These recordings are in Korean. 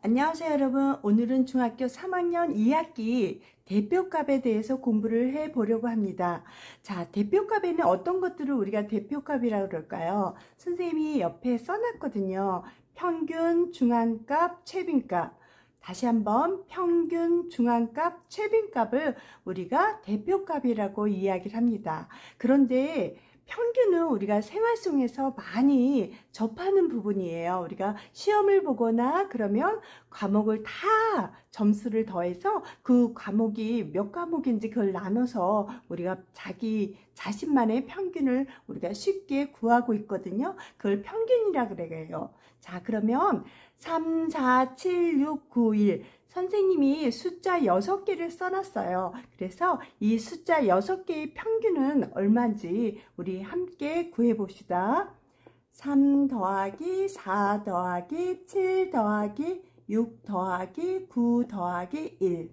안녕하세요 여러분. 오늘은 중학교 3학년 2학기 대표값에 대해서 공부를 해 보려고 합니다. 자, 대표값에는 어떤 것들을 우리가 대표값이라고 그럴까요? 선생님이 옆에 써놨거든요. 평균, 중앙값, 최빈값. 다시 한번 평균, 중앙값, 최빈값을 우리가 대표값이라고 이야기를 합니다. 그런데 평균은 우리가 생활 속에서 많이 접하는 부분이에요. 우리가 시험을 보거나 그러면 과목을 다 점수를 더해서 그 과목이 몇 과목인지 그걸 나눠서 우리가 자기 자신만의 평균을 우리가 쉽게 구하고 있거든요. 그걸 평균이라 그래요. 자, 그러면 3, 4, 7, 6, 9, 1 선생님이 숫자 6개를 써놨어요. 그래서 이 숫자 6개의 평균은 얼마인지 우리 함께 구해봅시다. 3 더하기 4 더하기 7 더하기 6 더하기 9 더하기 1.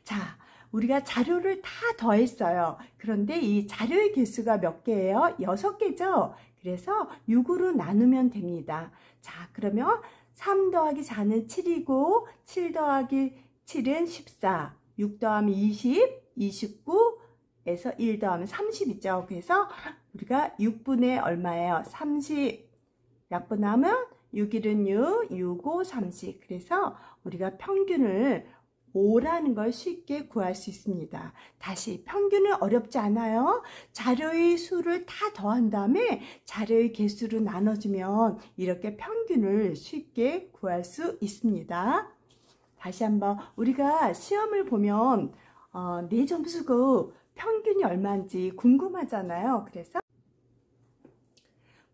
자, 우리가 자료를 다 더했어요. 그런데 이 자료의 개수가 몇 개예요? 6개죠? 그래서 6으로 나누면 됩니다. 자, 그러면 3 더하기 4는 7이고 7 더하기 7은 14, 6 더하면 20, 29에서 1 더하면 30이죠. 그래서 우리가 6분의 얼마예요? 30 약분하면 6일은 6, 6, 5, 30. 그래서 우리가 평균을 5라는 걸 쉽게 구할 수 있습니다. 다시 평균은 어렵지 않아요. 자료의 수를 다 더한 다음에 자료의 개수로 나눠주면 이렇게 평균을 쉽게 구할 수 있습니다. 다시 한번 우리가 시험을 보면 내 점수가 평균이 얼마인지 궁금하잖아요. 그래서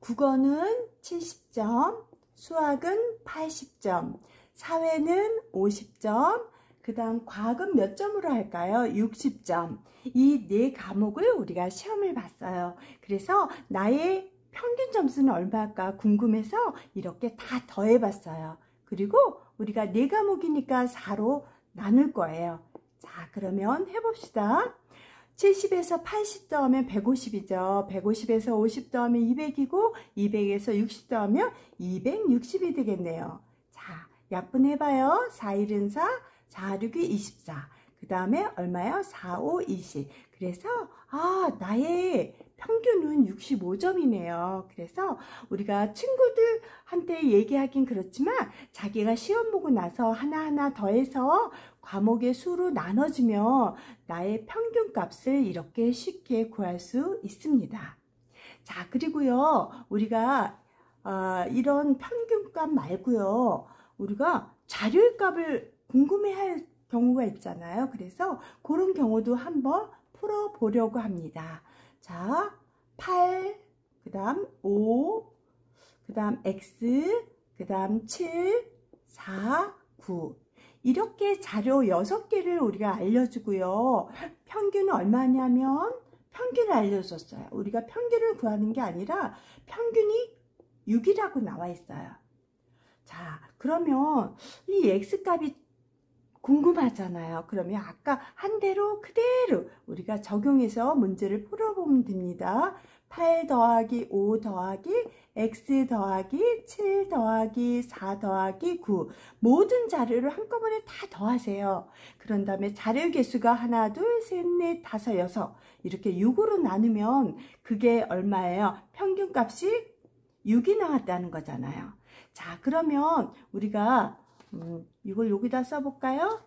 국어는 70점, 수학은 80점, 사회는 50점, 그 다음 과학은 몇 점으로 할까요? 60점. 이 네 과목을 우리가 시험을 봤어요. 그래서 나의 평균 점수는 얼마일까 궁금해서 이렇게 다 더해봤어요. 그리고 우리가 네 과목이니까 4로 나눌 거예요. 자, 그러면 해봅시다. 70에서 80 더하면 150이죠. 150에서 50 더하면 200이고 200에서 60 더하면 260이 되겠네요. 자, 약분해봐요. 4, 1은 4. 4, 6이 24. 그 다음에 얼마요? 4, 5, 20. 그래서 나의 평균은 65점이네요. 그래서 우리가 친구들한테 얘기하긴 그렇지만 자기가 시험 보고 나서 하나하나 더해서 과목의 수로 나눠주면 나의 평균 값을 이렇게 쉽게 구할 수 있습니다. 자, 그리고요 우리가 이런 평균값 말고요 우리가 자료의 값을 궁금해할 경우가 있잖아요. 그래서 그런 경우도 한번 풀어보려고 합니다. 자, 8, 그 다음 5, 그 다음 X, 그 다음 7, 4, 9 이렇게 자료 6개를 우리가 알려주고요. 평균은 얼마냐면 평균을 알려줬어요. 우리가 평균을 구하는 게 아니라 평균이 6이라고 나와 있어요. 자, 그러면 이 X값이 궁금하잖아요. 그러면 아까 한 대로 그대로 우리가 적용해서 문제를 풀어보면 됩니다. 8 더하기 5 더하기 X 더하기 7 더하기 4 더하기 9 모든 자료를 한꺼번에 다 더하세요. 그런 다음에 자료 개수가 하나, 둘, 셋, 넷, 다섯, 여섯 이렇게 6으로 나누면 그게 얼마예요? 평균값이 6이 나왔다는 거잖아요. 자, 그러면 우리가 이걸 여기다 써볼까요?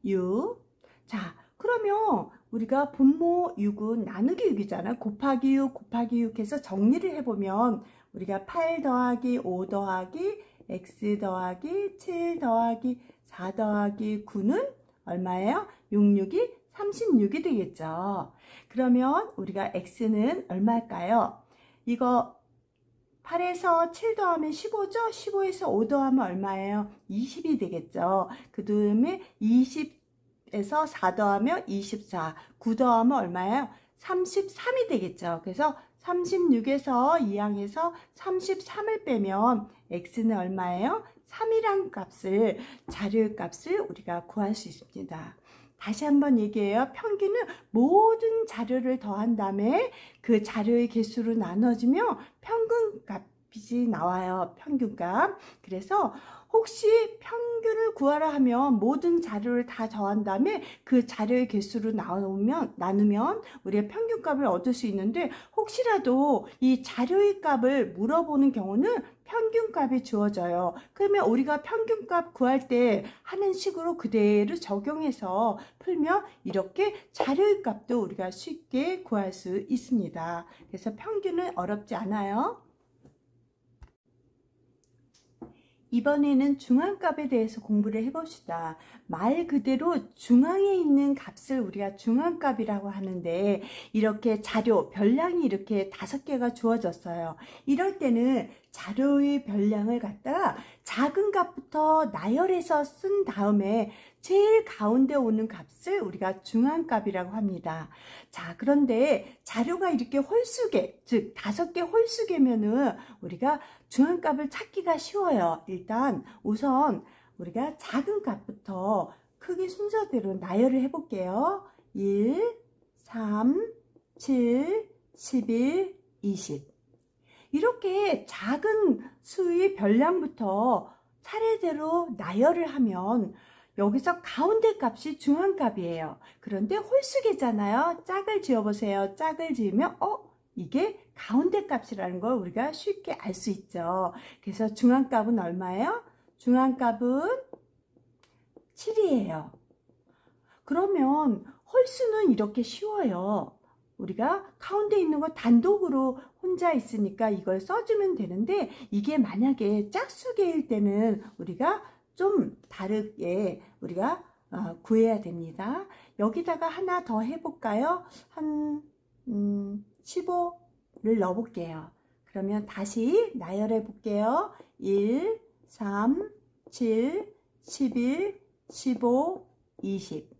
6. 자, 그러면 우리가 분모 6은 나누기 6이잖아요. 곱하기 6, 곱하기 6 해서 정리를 해보면 우리가 8 더하기 5 더하기 X 더하기 7 더하기 4 더하기 9는 얼마예요? 6, 6이 36이 되겠죠. 그러면 우리가 X는 얼마일까요? 이거 8에서 7 더하면 15죠? 15에서 5 더하면 얼마예요? 20이 되겠죠. 그 다음에 20에서 4 더하면 24, 9 더하면 얼마예요? 33이 되겠죠. 그래서 36에서 2항에서 33을 빼면 X는 얼마예요? 3이란 값을, 자료의 값을 우리가 구할 수 있습니다. 다시 한번 얘기해요. 평균은 모든 자료를 더한 다음에 그 자료의 개수로 나눠지면 평균값이 나와요. 평균값. 그래서 혹시 평균을 구하라 하면 모든 자료를 다 더한 다음에 그 자료의 개수로 나누면 우리가 평균값을 얻을 수 있는데, 혹시라도 이 자료의 값을 물어보는 경우는 평균값이 주어져요. 그러면 우리가 평균값 구할 때 하는 식으로 그대로 적용해서 풀면 이렇게 자료의 값도 우리가 쉽게 구할 수 있습니다. 그래서 평균은 어렵지 않아요. 이번에는 중앙값에 대해서 공부를 해봅시다. 말 그대로 중앙에 있는 값을 우리가 중앙값이라고 하는데, 이렇게 자료, 별량이 이렇게 5개가 주어졌어요. 이럴 때는 자료의 별량을 갖다가 작은 값부터 나열해서 쓴 다음에 제일 가운데 오는 값을 우리가 중앙값이라고 합니다. 자, 그런데 자료가 이렇게 홀수개, 즉 5개 홀수개면은 우리가 중앙값을 찾기가 쉬워요. 일단 우선 우리가 작은 값부터 크기 순서대로 나열을 해볼게요. 1, 3, 7, 11, 20. 이렇게 작은 수의 별량부터 차례대로 나열을 하면 여기서 가운데 값이 중앙값이에요. 그런데 홀수개잖아요. 짝을 지어보세요. 짝을 지으면 이게 가운데 값이라는 걸 우리가 쉽게 알 수 있죠. 그래서 중앙값은 얼마예요? 중앙값은 7이에요. 그러면 홀수는 이렇게 쉬워요. 우리가 가운데 있는 거 단독으로 혼자 있으니까 이걸 써주면 되는데, 이게 만약에 짝수개일 때는 우리가 좀 다르게 우리가 구해야 됩니다. 여기다가 하나 더 해볼까요? 한 15를 넣어볼게요. 그러면 다시 나열해 볼게요. 1, 3, 7, 11, 15, 20.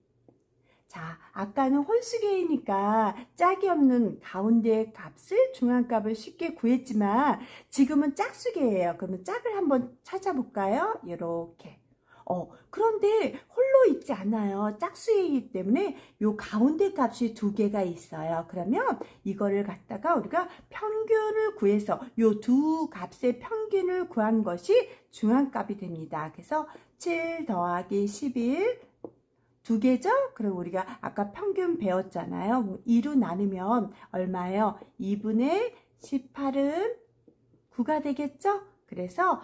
자, 아까는 홀수개이니까 짝이 없는 가운데 값을, 중앙값을 쉽게 구했지만 지금은 짝수개예요. 그러면 짝을 한번 찾아볼까요? 이렇게. 그런데 홀로 있지 않아요. 짝수이기 때문에 요 가운데 값이 2개가 있어요. 그러면 이거를 갖다가 우리가 평균을 구해서 요 두 값의 평균을 구한 것이 중앙값이 됩니다. 그래서 7 더하기 11 2개죠? 그럼 우리가 아까 평균 배웠잖아요. 2로 나누면 얼마예요? 2분의 18은 9가 되겠죠? 그래서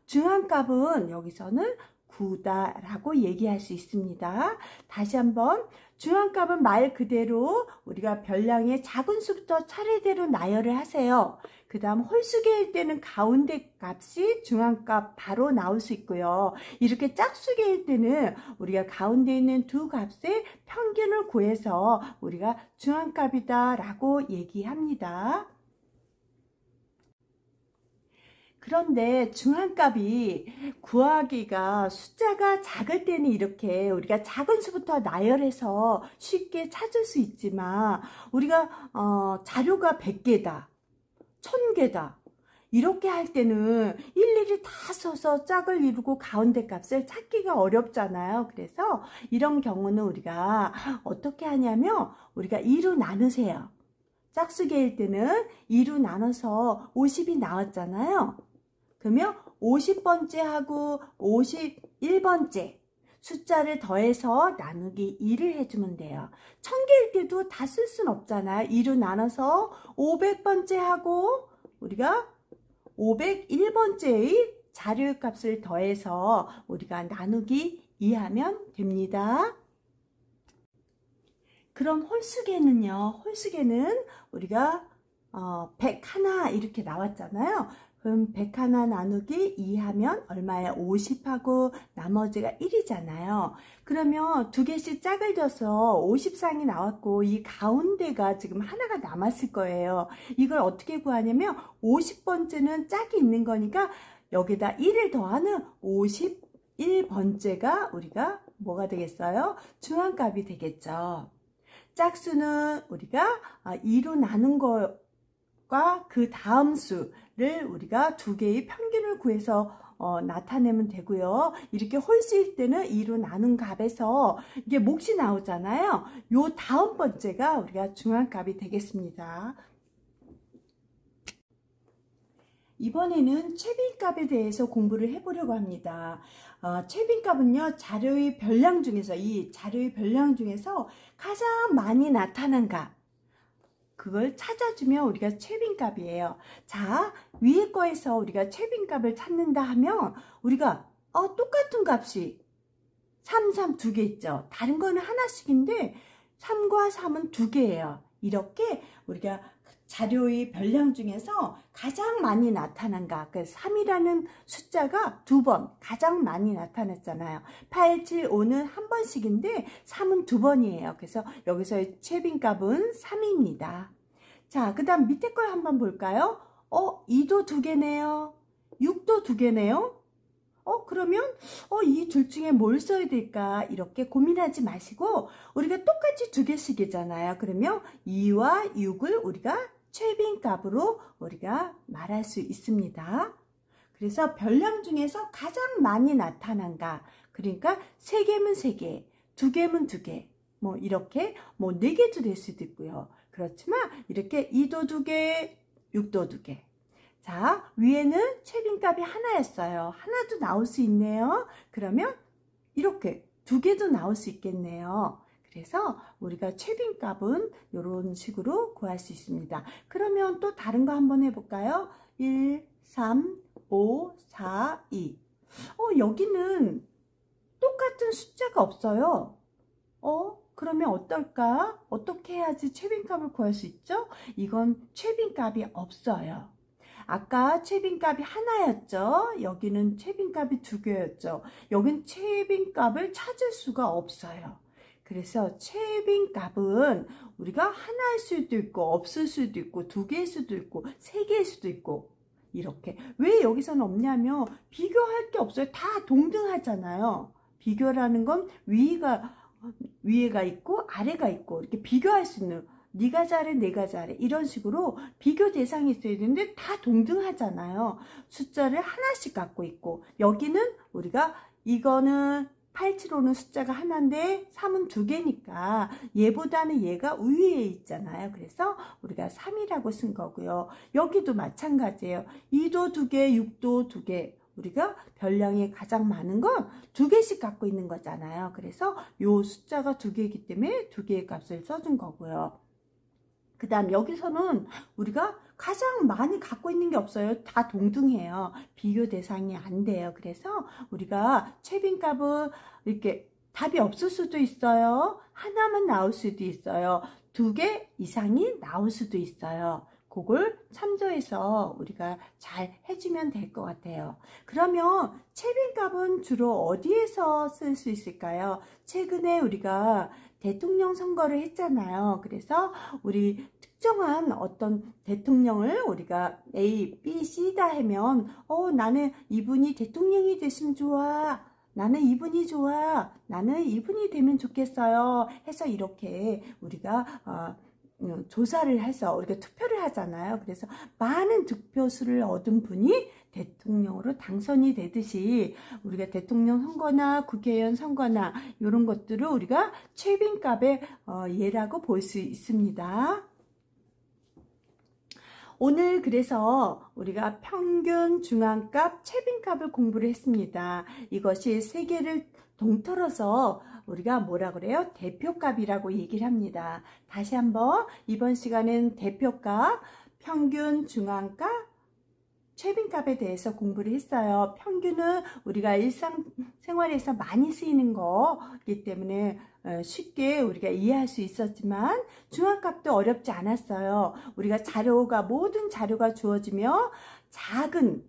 중앙값은 여기서는 9다라고 얘기할 수 있습니다. 다시 한번, 중앙값은 말 그대로 우리가 별량의 작은 수부터 차례대로 나열을 하세요. 그 다음 홀수개일 때는 가운데 값이 중앙값 바로 나올 수 있고요. 이렇게 짝수개일 때는 우리가 가운데 있는 두 값의 평균을 구해서 우리가 중앙값이다 라고 얘기합니다. 그런데 중앙값이 구하기가 숫자가 작을 때는 이렇게 우리가 작은 수부터 나열해서 쉽게 찾을 수 있지만, 우리가 자료가 100개다, 1000개다 이렇게 할 때는 일일이 다 써서 짝을 이루고 가운데 값을 찾기가 어렵잖아요. 그래서 이런 경우는 우리가 어떻게 하냐면, 우리가 2로 나누세요. 짝수개일 때는 2로 나눠서 50이 나왔잖아요. 그러면 50번째 하고 51번째 숫자를 더해서 나누기 2를 해주면 돼요. 1000개일 때도 다 쓸 수는 없잖아요. 2로 나눠서 500번째 하고 우리가 501번째의 자료의 값을 더해서 우리가 나누기 2하면 됩니다. 그럼 홀수개는요. 홀수개는 우리가 101 이렇게 나왔잖아요. 그럼 101 나누기 2 하면 얼마예요? 50하고 나머지가 1이잖아요. 그러면 2개씩 짝을 져서 50쌍이 나왔고 이 가운데가 지금 하나가 남았을 거예요. 이걸 어떻게 구하냐면 50번째는 짝이 있는 거니까 여기다 1을 더하는 51번째가 우리가 뭐가 되겠어요? 중앙값이 되겠죠. 짝수는 우리가 2로 나눈 것과 그 다음 수를 우리가 2개의 평균을 구해서 나타내면 되고요. 이렇게 홀수일 때는 2로 나눈 값에서 이게 몫이 나오잖아요. 요 다음 번째가 우리가 중앙값이 되겠습니다. 이번에는 최빈값에 대해서 공부를 해보려고 합니다. 최빈값은요, 자료의 별량 중에서, 이 자료의 별량 중에서 가장 많이 나타난 값, 그걸 찾아주면 우리가 최빈값이에요. 자, 위에 거에서 우리가 최빈값을 찾는다 하면 우리가 똑같은 값이 3, 3 두 개 있죠. 다른 거는 하나씩인데 3과 3은 두 개예요. 이렇게 우리가 자료의 별량 중에서 가장 많이 나타난 값, 그래서 3이라는 숫자가 2번 가장 많이 나타났잖아요. 8, 7, 5는 한 번씩인데 3은 2번이에요. 그래서 여기서의 최빈값은 3입니다. 자, 그 다음 밑에 걸 한번 볼까요? 2도 두 개네요. 6도 두 개네요. 그러면 이 둘 중에 뭘 써야 될까? 이렇게 고민하지 마시고 우리가 똑같이 두 개씩이잖아요. 그러면 2와 6을 우리가 최빈값으로 우리가 말할 수 있습니다. 그래서 별량 중에서 가장 많이 나타난 값, 그러니까 3개면 3개, 2개면 2개, 뭐 이렇게 뭐 4개도 될 수도 있고요. 그렇지만 이렇게 2도 2개, 6도 2개. 자, 위에는 최빈값이 하나였어요. 하나도 나올 수 있네요. 그러면 이렇게 2개도 나올 수 있겠네요. 그래서 우리가 최빈값은 이런 식으로 구할 수 있습니다. 그러면 또 다른 거 한번 해볼까요? 1, 3, 5, 4, 2. 여기는 똑같은 숫자가 없어요. 그러면 어떨까? 어떻게 해야지 최빈값을 구할 수 있죠? 이건 최빈값이 없어요. 아까 최빈값이 하나였죠. 여기는 최빈값이 2개였죠. 여긴 최빈값을 찾을 수가 없어요. 그래서 최빈값은 우리가 하나일 수도 있고 없을 수도 있고 2개일 수도 있고 3개일 수도 있고 이렇게. 왜 여기서는 없냐면 비교할 게 없어요. 다 동등하잖아요. 비교라는 건 위에가 있고 아래가 있고 이렇게 비교할 수 있는, 네가 잘해 내가 잘해 이런 식으로 비교 대상이 있어야 되는데 다 동등하잖아요. 숫자를 하나씩 갖고 있고, 여기는 우리가 이거는 875는 숫자가 하나인데 3은 2개니까 얘보다는 얘가 위에 있잖아요. 그래서 우리가 3이라고 쓴 거고요. 여기도 마찬가지예요. 2도 2개, 6도 2개. 우리가 별량이 가장 많은 건 2개씩 갖고 있는 거잖아요. 그래서 요 숫자가 2개이기 때문에 2개의 값을 써준 거고요. 그 다음 여기서는 우리가 가장 많이 갖고 있는 게 없어요. 다 동등해요. 비교 대상이 안 돼요. 그래서 우리가 최빈값은 이렇게 답이 없을 수도 있어요. 하나만 나올 수도 있어요. 2개 이상이 나올 수도 있어요. 그걸 참조해서 우리가 잘 해주면 될 것 같아요. 그러면 최빈값은 주로 어디에서 쓸 수 있을까요? 최근에 우리가 대통령 선거를 했잖아요. 그래서 우리 특정한 어떤 대통령을 우리가 A, B, C다 하면 나는 이분이 대통령이 됐으면 좋아. 나는 이분이 좋아. 나는 이분이 되면 좋겠어요. 해서 이렇게 우리가 조사를 해서 우리가 투표를 하잖아요. 그래서 많은 득표수를 얻은 분이 대통령으로 당선이 되듯이 우리가 대통령 선거나 국회의원 선거나 이런 것들을 우리가 최빈값의 예라고 볼 수 있습니다. 오늘 그래서 우리가 평균, 중앙값, 최빈값을 공부를 했습니다. 이것이 세 개를 동틀어서 우리가 뭐라 그래요? 대표값이라고 얘기를 합니다. 다시 한번 이번 시간엔 대표값, 평균, 중앙값, 최빈값에 대해서 공부를 했어요. 평균은 우리가 일상생활에서 많이 쓰이는 거기 때문에 쉽게 우리가 이해할 수 있었지만 중앙값도 어렵지 않았어요. 우리가 모든 자료가 주어지며 작은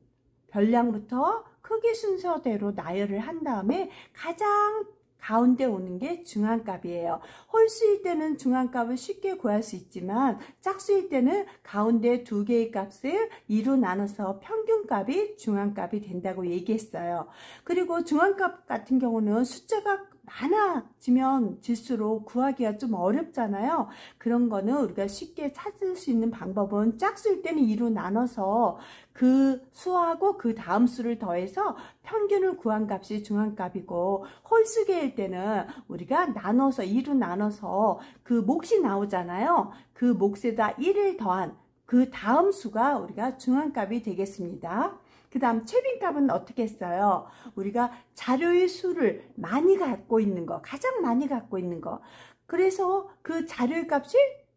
별량부터 크기 순서대로 나열을 한 다음에 가장 가운데 오는 게 중앙값이에요. 홀수일 때는 중앙값을 쉽게 구할 수 있지만 짝수일 때는 가운데 2개의 값을 2로 나눠서 평균값이 중앙값이 된다고 얘기했어요. 그리고 중앙값 같은 경우는 숫자가 많아지면 질수록 구하기가 좀 어렵잖아요. 그런 거는 우리가 쉽게 찾을 수 있는 방법은 짝수일 때는 2로 나눠서 그 수하고 그 다음 수를 더해서 평균을 구한 값이 중앙값이고, 홀수계일 때는 우리가 나눠서 2로 나눠서 그 몫이 나오잖아요. 그 몫에다 1을 더한 그 다음 수가 우리가 중앙값이 되겠습니다. 그 다음 최빈값은 어떻게 했어요? 우리가 자료의 수를 많이 갖고 있는 거, 가장 많이 갖고 있는 거. 그래서 그 자료의 값이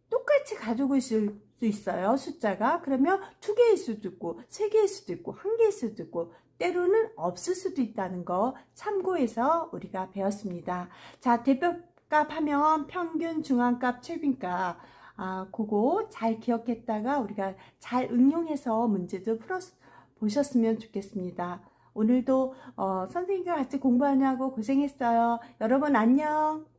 똑같이 가지고 있을 수 있어요. 숫자가. 그러면 2개일 수도 있고 3개일 수도 있고 1개일 수도 있고 때로는 없을 수도 있다는 거 참고해서 우리가 배웠습니다. 자, 대표값 하면 평균, 중앙값, 최빈값. 그거 잘 기억했다가 우리가 잘 응용해서 문제도 보셨으면 좋겠습니다. 오늘도 선생님과 같이 공부하느라고 고생했어요. 여러분 안녕.